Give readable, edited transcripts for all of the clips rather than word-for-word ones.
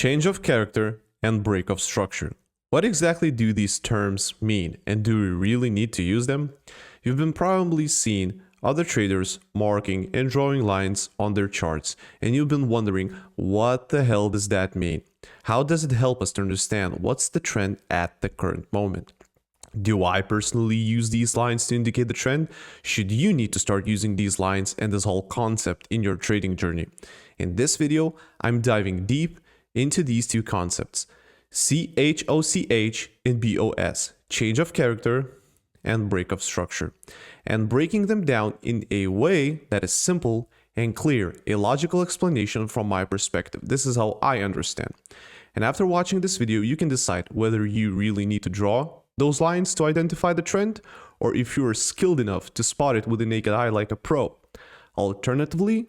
Change of character and break of structure. What exactly do these terms mean, and do we really need to use them? You've been probably seen other traders marking and drawing lines on their charts, and you've been wondering, what the hell does that mean? How does it help us to understand what's the trend at the current moment? Do I personally use these lines to indicate the trend? Should you need to start using these lines and this whole concept in your trading journey? In this video, I'm diving deep into these two concepts, CHoCH and BoS, change of character and break of structure, and breaking them down in a way that is simple and clear, a logical explanation from my perspective. This is how I understand. And after watching this video, you can decide whether you really need to draw those lines to identify the trend, or if you are skilled enough to spot it with the naked eye like a pro. Alternatively,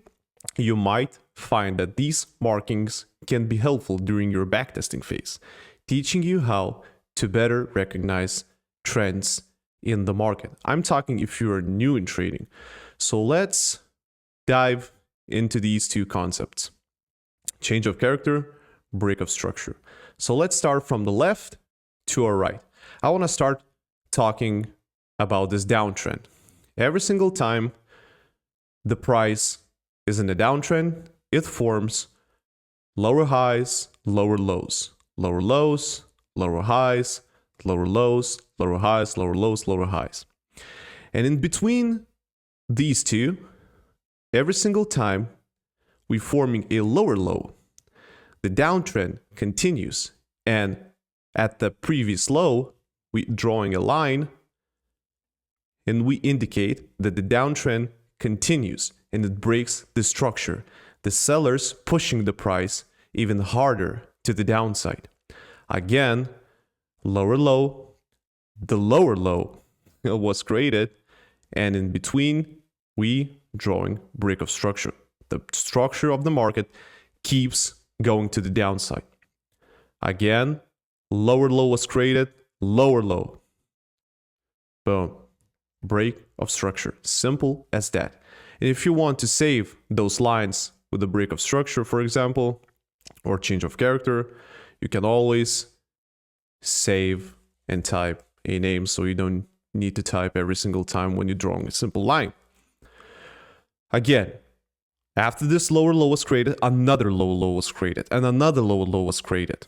you might find that these markings can be helpful during your backtesting phase, teaching you how to better recognize trends in the market. I'm talking if you are new in trading. So let's dive into these two concepts: change of character, break of structure. So let's start from the left to our right. I want to start talking about this downtrend. Every single time the price is in a downtrend, it forms lower highs, lower lows, lower lows, lower highs, lower lows, lower highs, lower lows, lower highs. And in between these two, every single time we're forming a lower low, the downtrend continues. And at the previous low, we're drawing a line and we indicate that the downtrend continues and it breaks the structure. The sellers pushing the price even harder to the downside. Again, lower low, the lower low was created, and in between we drawing break of structure. The structure of the market keeps going to the downside. Again, lower low was created, lower low. Boom. Break of structure. Simple as that. And if you want to save those lines with a break of structure, for example, or change of character, you can always save and type a name so you don't need to type every single time when you're drawing a simple line. Again, after this lower low was created, another lower low was created, and another lower low was created.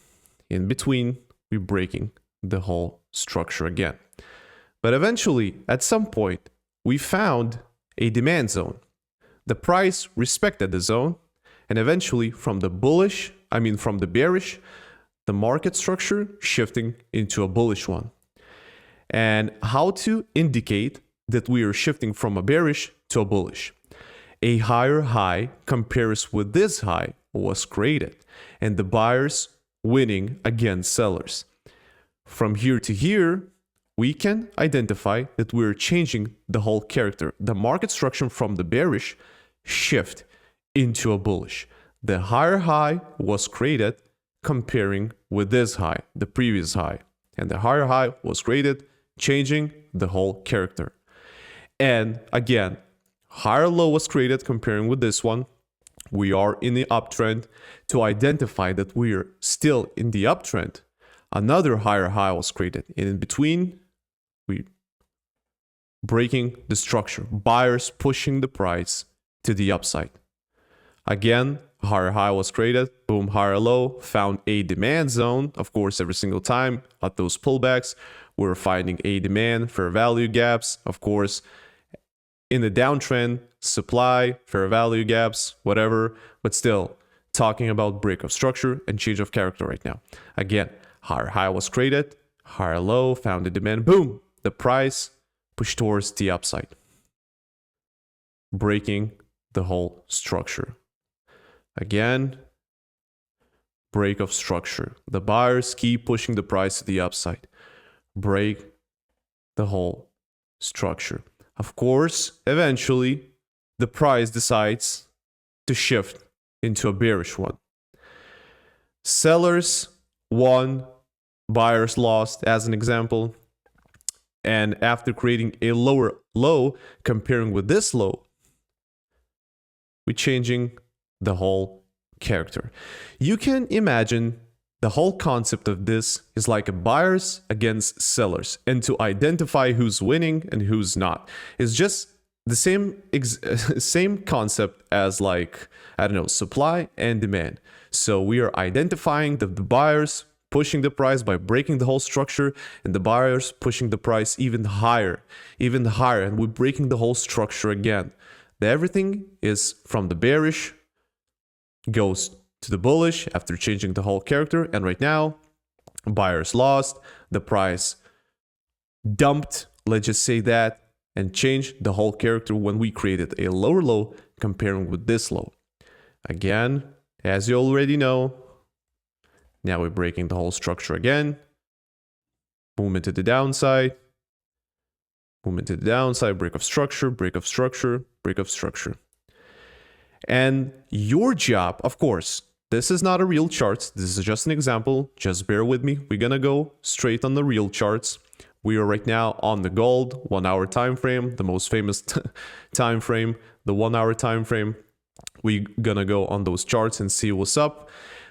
In between, we're breaking the whole structure again. But eventually, at some point, we found a demand zone. The price respected the zone, and eventually from the bearish, the market structure shifting into a bullish one. And how to indicate that we are shifting from a bearish to a bullish? A higher high compares with this high was created, and the buyers winning against sellers. From here to here, we can identify that we're changing the whole character. The market structure from the bearish shift into a bullish. The higher high was created comparing with this high, the previous high. And the higher high was created, changing the whole character. And again, higher low was created comparing with this one. We are in the uptrend. To identify that we are still in the uptrend, another higher high was created. And in between, we breaking the structure. Buyers pushing the price to the upside. Again, higher high was created. Boom, higher low. Found a demand zone. Of course, every single time at those pullbacks, we're finding a demand, fair value gaps. Of course, in the downtrend, supply, fair value gaps, whatever. But still, talking about break of structure and change of character right now. Again, higher high was created. Higher low, found a demand. Boom, the price pushed towards the upside. Breaking the whole structure. Again, break of structure. The buyers keep pushing the price to the upside. Break the whole structure. Of course, eventually, the price decides to shift into a bearish one. Sellers won, buyers lost, as an example. And after creating a lower low, comparing with this low, we're changing the whole character. You can imagine the whole concept of this is like a buyers against sellers, and to identify who's winning and who's not is just the same concept as, like, I don't know, supply and demand. So we are identifying the buyers pushing the price by breaking the whole structure, and the buyers pushing the price even higher, and we're breaking the whole structure again. Everything is from the bearish goes to the bullish after changing the whole character, and right now buyers lost, the price dumped, let's just say that, and changed the whole character when we created a lower low comparing with this low. Again, as you already know, now we're breaking the whole structure again. Movement to the downside, movement to the downside, break of structure, break of structure, break of structure. And your job, of course, this is not a real chart. This is just an example. Just bear with me. We're gonna go straight on the real charts. We are right now on the gold 1 hour time frame, the most famous time frame, the 1 hour time frame. We're gonna go on those charts and see what's up.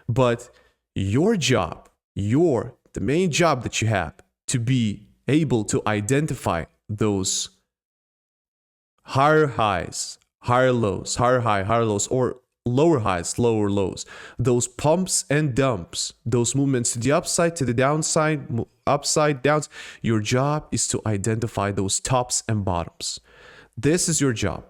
But your job, the main job that you have, to be able to identify those higher highs, higher lows, higher high, higher lows, or lower highs, lower lows, those pumps and dumps, those movements to the upside, to the downside, upside, downs. Your job is to identify those tops and bottoms. This is your job.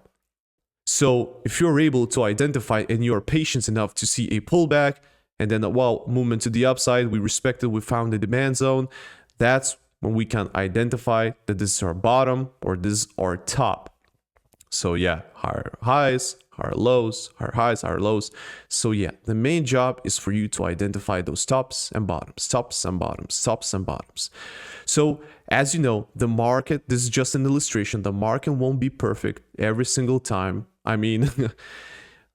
So if you're able to identify and you're patient enough to see a pullback and then movement to the upside, we found the demand zone, that's when we can identify that this is our bottom or this is our top. So yeah, higher highs, higher lows, higher highs, higher lows. So yeah, the main job is for you to identify those tops and bottoms, tops and bottoms, tops and bottoms. So as you know, the market, this is just an illustration, the market won't be perfect every single time. I mean,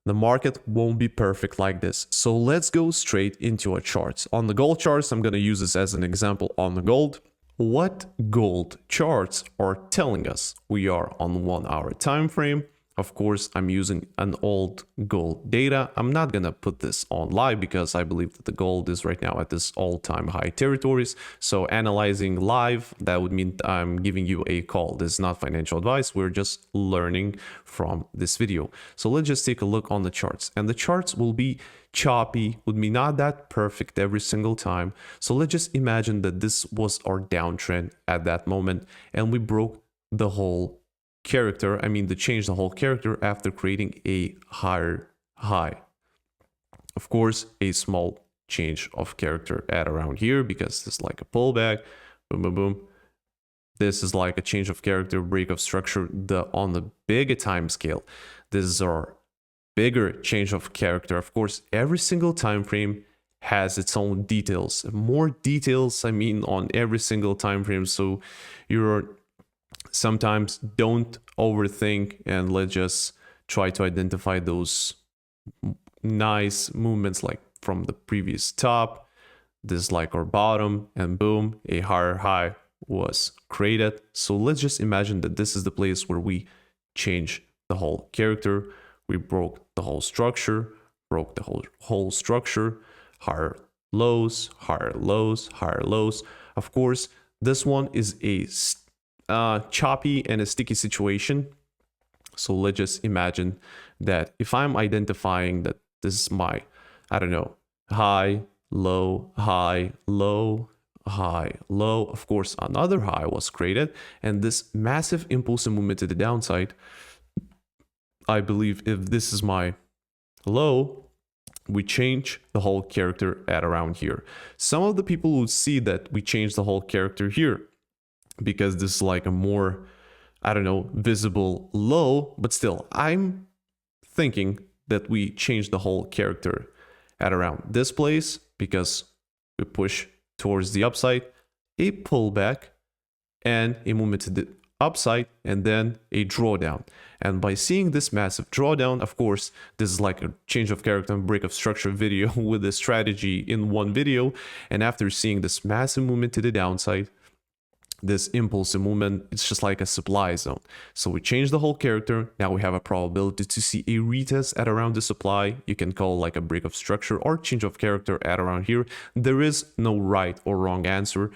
the market won't be perfect like this. So let's go straight into our charts. On the gold charts, I'm going to use this as an example on the gold. What gold charts are telling us? We are on 1 hour time frame. Of course, I'm using an old gold data. I'm not gonna put this on live because I believe that the gold is right now at this all-time high territories. So analyzing live, that would mean I'm giving you a call. This is not financial advice. We're just learning from this video. So let's just take a look on the charts. And the charts will be choppy, would be not that perfect every single time. So let's just imagine that this was our downtrend at that moment and we broke the whole character, to change the whole character after creating a higher high. Of course, a small change of character at around here because this is like a pullback, boom, boom, boom. This is like a change of character, break of structure. On the bigger time scale, this is our bigger change of character. Of course, every single time frame has its own details, more details, on every single time frame. So you're sometimes don't overthink and let's just try to identify those nice movements like from the previous top. This is like our bottom and boom, a higher high was created. So let's just imagine that this is the place where we change the whole character. We broke the whole structure, higher lows, higher lows, higher lows. Of course, this one is a choppy and a sticky situation. So let's just imagine that if I'm identifying that this is my, high, low, high, low, high, low. Of course, another high was created and this massive impulsive movement to the downside. I believe if this is my low, we change the whole character at around here. Some of the people will see that we change the whole character here because this is like a more, visible low, but still, I'm thinking that we change the whole character at around this place because we push towards the upside, a pullback, and a movement to the upside, and then a drawdown. And by seeing this massive drawdown, of course, this is like a change of character and break of structure video with a strategy in one video. And after seeing this massive movement to the downside, this impulsive movement, it's just like a supply zone. So we change the whole character. Now we have a probability to see a retest at around the supply. You can call like a break of structure or change of character at around here. There is no right or wrong answer.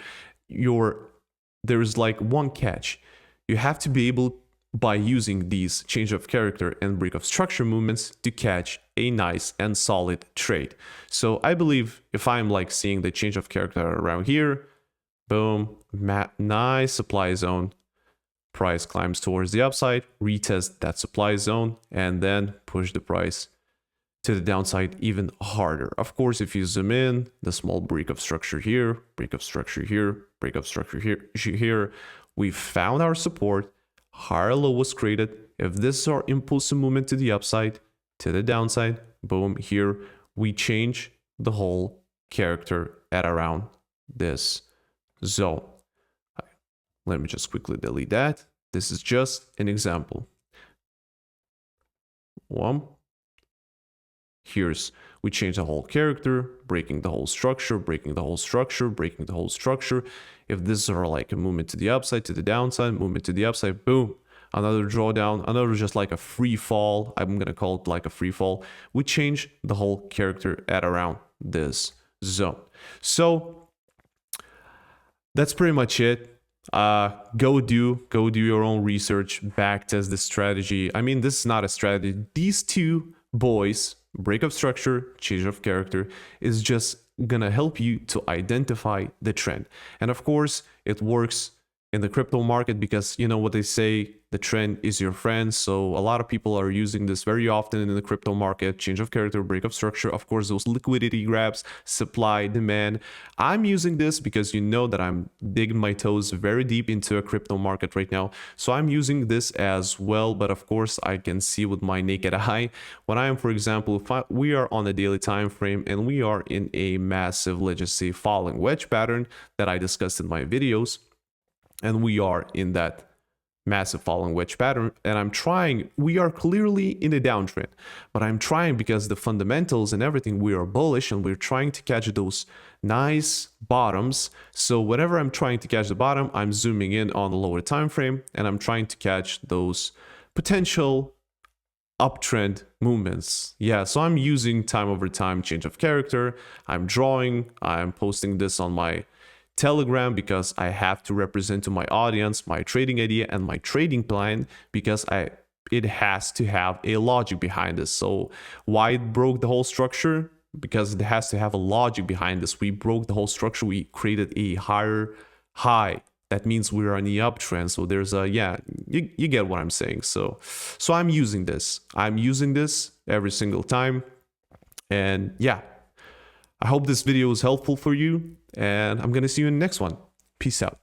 There is like one catch. You have to be able, by using these change of character and break of structure movements, to catch a nice and solid trade. So I believe if I'm like seeing the change of character around here, boom, nice supply zone, price climbs towards the upside, retest that supply zone, and then push the price to the downside even harder. Of course, if you zoom in, the small break of structure here, break of structure here, break of structure here, we found our support, higher low was created. If this is our impulsive movement to the upside, to the downside, boom, here we change the whole character at around this zone. Let me just quickly delete that. This is just an example. We change the whole character, breaking the whole structure, breaking the whole structure, breaking the whole structure. If this are like a movement to the upside, to the downside, movement to the upside, boom, another drawdown, another just like a free fall. I'm gonna call it like a free fall. We change the whole character at around this zone. So that's pretty much it. Go do your own research, backtest this strategy. I mean, this is not a strategy. These two boys, break of structure, change of character, is just gonna help you to identify the trend. And of course, it works in the crypto market because you know what they say, the trend is your friend. So a lot of people are using this very often in the crypto market, change of character, break of structure, of course, those liquidity grabs, supply, demand. I'm using this because you know that I'm digging my toes very deep into a crypto market right now. So I'm using this as well, but of course I can see with my naked eye when I am, for example, we are on a daily time frame and we are in a massive, let's just say, falling wedge pattern that I discussed in my videos. And we are in that massive falling wedge pattern, and we are clearly in a downtrend, but I'm trying, because the fundamentals and everything, we are bullish and we're trying to catch those nice bottoms. So whenever I'm trying to catch the bottom, I'm zooming in on the lower time frame and I'm trying to catch those potential uptrend movements. Yeah, so I'm using time over time change of character. I'm posting this on my Telegram because I have to represent to my audience my trading idea and my trading plan, because it has to have a logic behind this. So why it broke the whole structure? Because it has to have a logic behind this. We broke the whole structure. We created a higher high. That means we're on the uptrend. So there's a, yeah, you get what I'm saying. So I'm using this. I'm using this every single time. And yeah, I hope this video was helpful for you, and I'm gonna see you in the next one. Peace out.